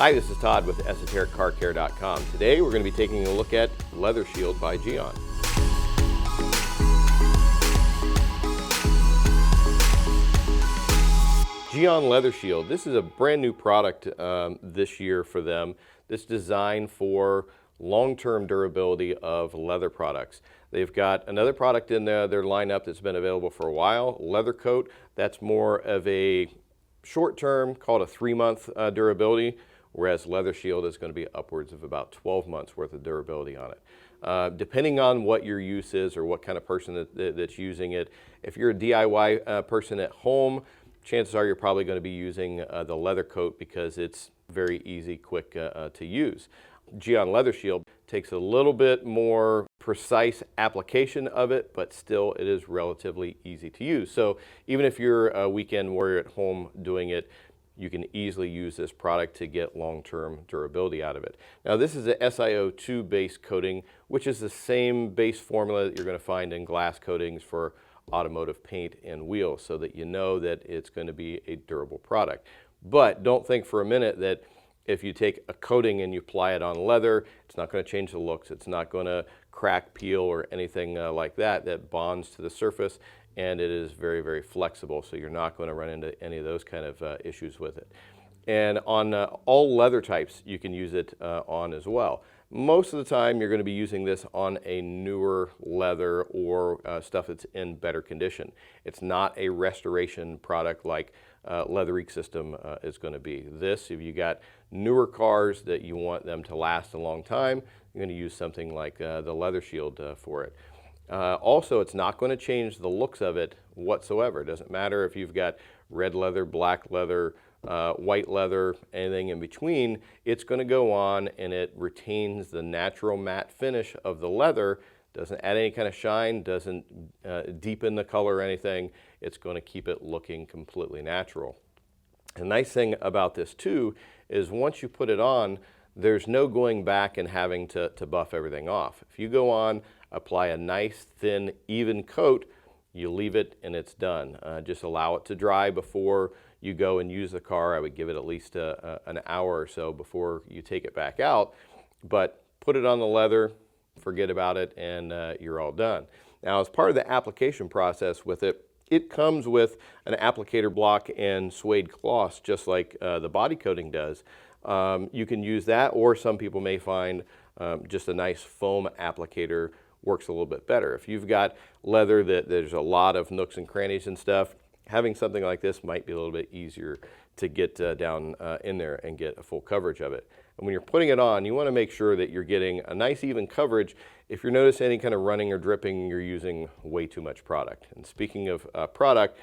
Hi, this is Todd with EsotericCarCare.com. Today we're going to be taking a look at Leather Shield by Gion. Gyeon Leather Shield. This is a brand new product this year for them. This is designed for long-term durability of leather products. They've got another product in their lineup that's been available for a while, Leather Coat. That's more of a short-term, called a 3-month durability, whereas Leather Shield is going to be upwards of about 12 months worth of durability on it. Depending on what your use is or what kind of person that's using it, if you're a DIY person at home, chances are you're probably going to be using the Leather Coat because it's very easy, quick to use. Gyeon Leather Shield takes a little bit more precise application of it, but still it is relatively easy to use. So even if you're a weekend warrior at home doing it, you can easily use this product to get long-term durability out of it. Now this is a SiO2 base coating, which is the same base formula that you're going to find in glass coatings for automotive paint and wheels, so that you know that it's going to be a durable product. But don't think for a minute that if you take a coating and you apply it on leather, it's not going to change the looks, it's not going to crack, peel, or anything like that. That bonds to the surface, and it is very, very flexible, so you're not going to run into any of those kind of issues with it. And on all leather types, you can use it on as well. Most of the time, you're going to be using this on a newer leather or stuff that's in better condition. It's not a restoration product like Leather System is going to be. This, if you got newer cars that you want them to last a long time, you're going to use something like the Leather Shield for it. Also, it's not going to change the looks of it whatsoever. It doesn't matter if you've got red leather, black leather, white leather, anything in between. It's going to go on and it retains the natural matte finish of the leather. Doesn't add any kind of shine, doesn't deepen the color or anything. It's going to keep it looking completely natural. The nice thing about this too is once you put it on, there's no going back and having to buff everything off. If you go on, apply a nice thin even coat, you leave it and it's done. Just allow it to dry before you go and use the car. I would give it at least an hour or so before you take it back out, but put it on the leather, forget about it, and you're all done. Now, as part of the application process with it, it comes with an applicator block and suede cloths, just like the body coating does. You can use that, or some people may find just a nice foam applicator works a little bit better. If you've got leather that there's a lot of nooks and crannies and stuff, having something like this might be a little bit easier to get down in there and get a full coverage of it. And when you're putting it on, you want to make sure that you're getting a nice even coverage. If you're noticing any kind of running or dripping, you're using way too much product. And speaking of product,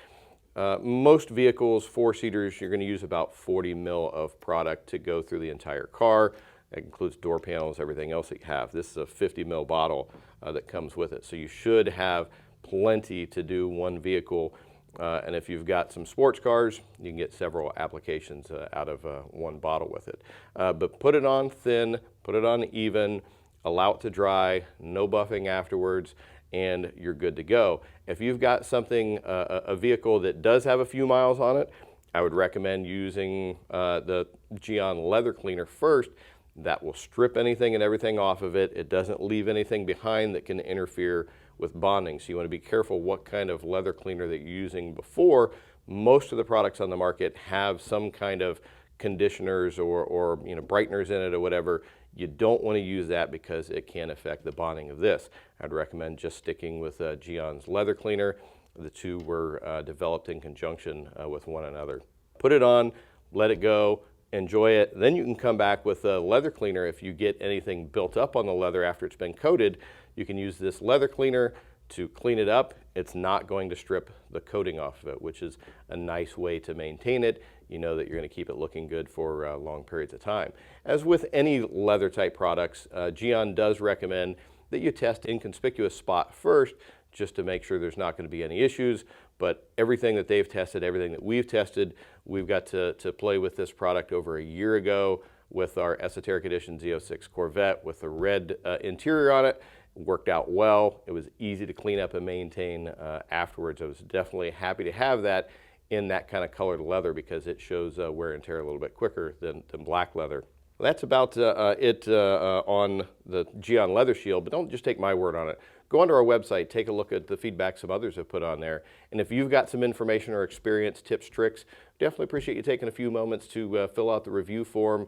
most vehicles, 4-seaters, you're going to use about 40 mil of product to go through the entire car. That includes door panels, everything else that you have. This is a 50 mil bottle that comes with it. So you should have plenty to do one vehicle. And if you've got some sports cars, you can get several applications out of one bottle with it. But put it on thin, put it on even, allow it to dry, no buffing afterwards, and you're good to go. If you've got something, a vehicle that does have a few miles on it, I would recommend using the Gion Leather Cleaner first. That will strip anything and everything off of it. It doesn't leave anything behind that can interfere with bonding. So you want to be careful what kind of leather cleaner that you're using before. Most of the products on the market have some kind of conditioners or brighteners in it or whatever. You don't want to use that because it can affect the bonding of this. I'd recommend just sticking with Gion's leather cleaner. The two were developed in conjunction with one another. Put it on, let it go, enjoy it. Then you can come back with a leather cleaner. If you get anything built up on the leather after it's been coated, you can use this leather cleaner to clean it up. It's not going to strip the coating off of it, which is a nice way to maintain it. You know that you're going to keep it looking good for long periods of time. As with any leather type products, Gion does recommend that you test inconspicuous spot first, just to make sure there's not going to be any issues. But everything that they've tested, everything that we've tested, we've got to play with this product over a year ago with our Esoteric Edition Z06 Corvette with the red interior on it. Worked out well. It was easy to clean up and maintain afterwards. I was definitely happy to have that in that kind of colored leather because it shows wear and tear a little bit quicker than black leather. That's about it on the Gyeon Leather Shield, but don't just take my word on it. Go onto our website, take a look at the feedback some others have put on there, and if you've got some information or experience, tips, tricks, definitely appreciate you taking a few moments to fill out the review form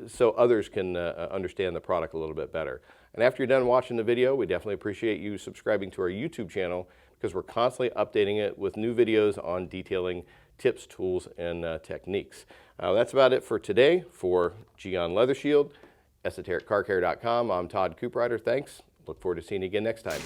so others can understand the product a little bit better. And after you're done watching the video, we definitely appreciate you subscribing to our YouTube channel because we're constantly updating it with new videos on detailing tips, tools, and techniques. That's about it for today. For Gyeon Leather Shield, EsotericCarCare.com, I'm Todd Cooprider. Thanks. Look forward to seeing you again next time.